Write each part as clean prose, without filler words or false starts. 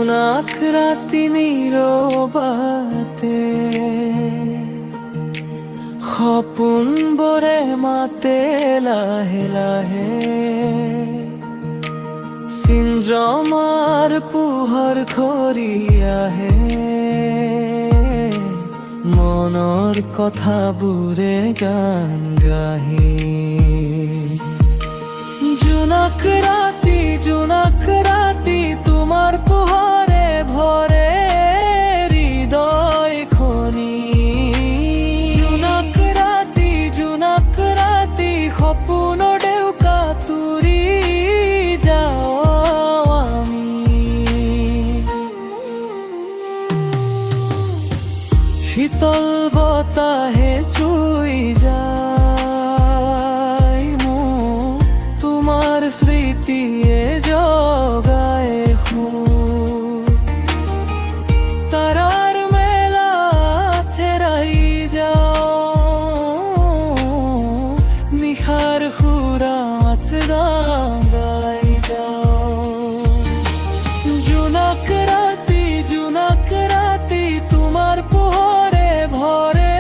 জোনাক ৰাতি নীৰৱতে সপোনবোৰে মাতে লাহে লাহে, চন্দ্ৰমাৰ পোহৰ ঘূৰি আহে, মনৰ কথাবোৰে গান গাহি। জোনাক ৰাতি তোমাৰ পোহৰে ভৰে হৃদয় খনি। জোনাক ৰাতি সপোনৰ ডেউকা তুৰি যাওঁ আমি। শীতল বতাহে চুই যায় মোক, তোমাৰ স্মৃতিয়ে জগায় সুখ। তারার মেলা থেরাই যাও, নিশার সুরাত গাই যাও। জোনাক রাতি তোমার পোহরে ভরে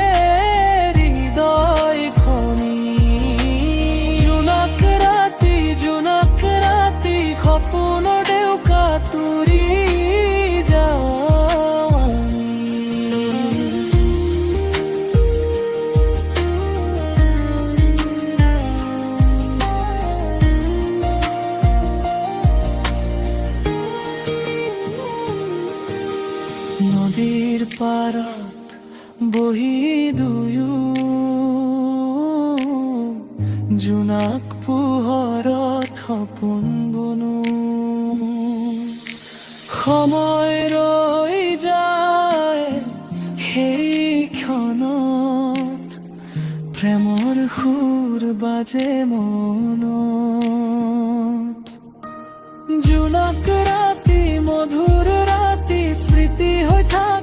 হৃদয় খনি। জোনাক রাতি সপোনৰ ডেউকা তুৰি যাওঁ আমি। নদীৰ পাৰত বহি দুয়ো, জোনাক পোহৰত সপোন বনো। সময় ৰৈ যায় সেই ক্ষণত, প্ৰেমৰ সুৰ বাজে মনত। জোনাক ৰাতি মধুৰ ৰাতি স্মৃতি হৈ থাকে